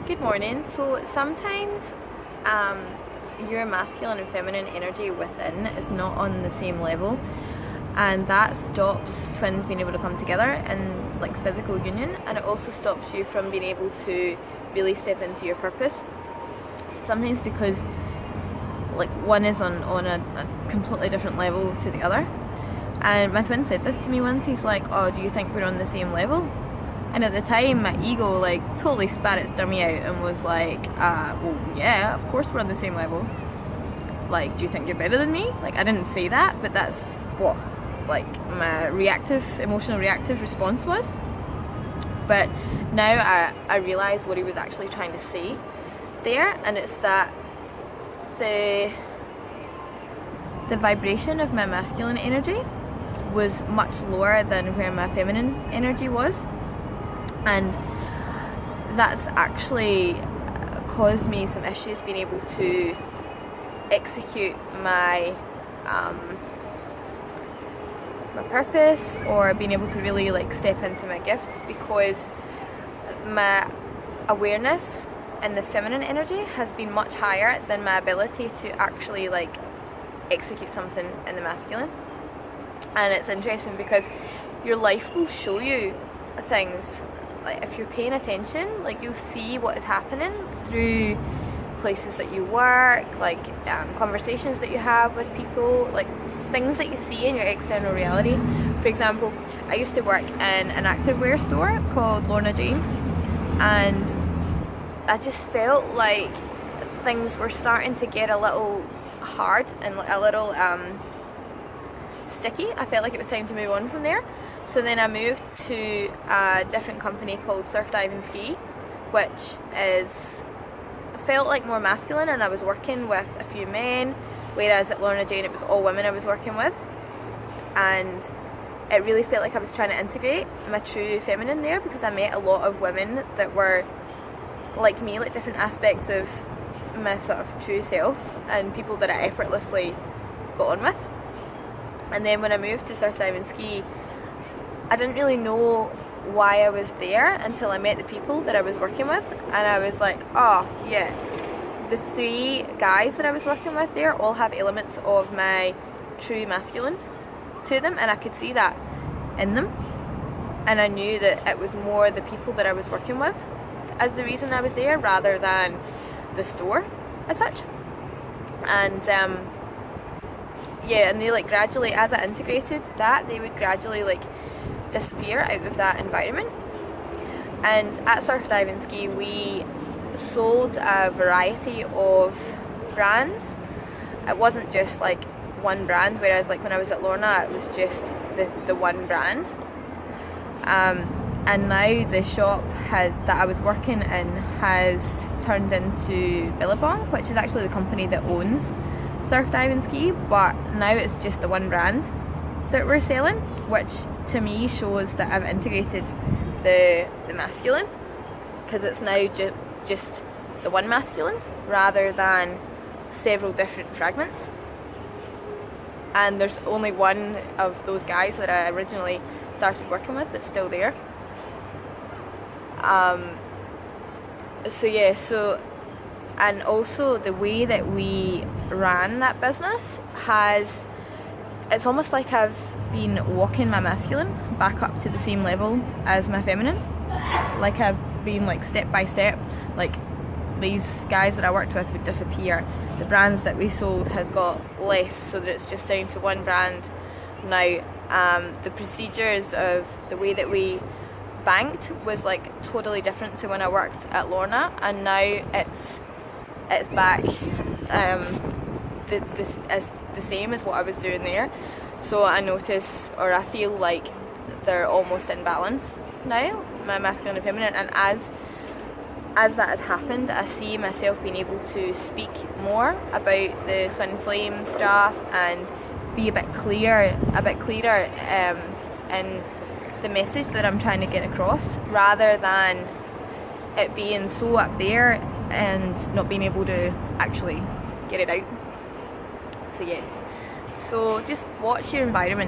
Good morning. So sometimes your masculine and feminine energy within is not on the same level, and that stops twins being able to come together in like physical union, and it also stops you from being able to really step into your purpose. Sometimes because like one is on a completely different level to the other. And my twin said this to me once. He's like, "Oh, do you think we're on the same level?" And at the time, my ego like totally spat its dummy out and was like, well, yeah, of course we're on the same level. Like, do you think you're better than me? Like, I didn't say that, but that's what like my emotional reactive response was. But now I realise what he was actually trying to say there, and it's that the vibration of my masculine energy was much lower than where my feminine energy was. And that's actually caused me some issues being able to execute my my purpose, or being able to really like step into my gifts, because my awareness in the feminine energy has been much higher than my ability to actually like execute something in the masculine. And it's interesting because your life will show you things. Like, if you're paying attention, like, you'll see what is happening through places that you work, like conversations that you have with people, like things that you see in your external reality. For example, I used to work in an activewear store called Lorna Jane, and I just felt like things were starting to get a little hard and a little sticky. I felt like it was time to move on from there. So then I moved to a different company called Surf Dive and Ski, which felt like more masculine, and I was working with a few men, whereas at Lorna Jane it was all women I was working with. And it really felt like I was trying to integrate my true feminine there, because I met a lot of women that were like me, like different aspects of my sort of true self, and people that I effortlessly got on with. And then when I moved to Surf Dive and Ski, I didn't really know why I was there until I met the people that I was working with, and I was like, oh yeah, the three guys that I was working with there all have elements of my true masculine to them, and I could see that in them, and I knew that it was more the people that I was working with as the reason I was there, rather than the store as such. And yeah, and they like gradually, as I integrated that, they would gradually like disappear out of that environment. And at Surf Dive and Ski we sold a variety of brands. It wasn't just like one brand, whereas like when I was at Lorna it was just the one brand. And now the shop that I was working in has turned into Billabong, which is actually the company that owns Surf Dive and Ski, but now it's just the one brand that we're selling, which to me shows that I've integrated the masculine, because it's now just the one masculine rather than several different fragments. And there's only one of those guys that I originally started working with that's still there. And also the way that we ran that business it's almost like I've been walking my masculine back up to the same level as my feminine. Like, I've been like step by step, like these guys that I worked with would disappear. The brands that we sold has got less, so that it's just down to one brand now. The procedures of the way that we banked was like totally different to when I worked at Lorna, and now it's back the same as what I was doing there. So I notice, or I feel like they're almost in balance now, my masculine and feminine. And as that has happened, I see myself being able to speak more about the twin flame stuff and be a bit clearer in the message that I'm trying to get across, rather than it being so up there and not being able to actually get it out. So yeah, so just watch your environment.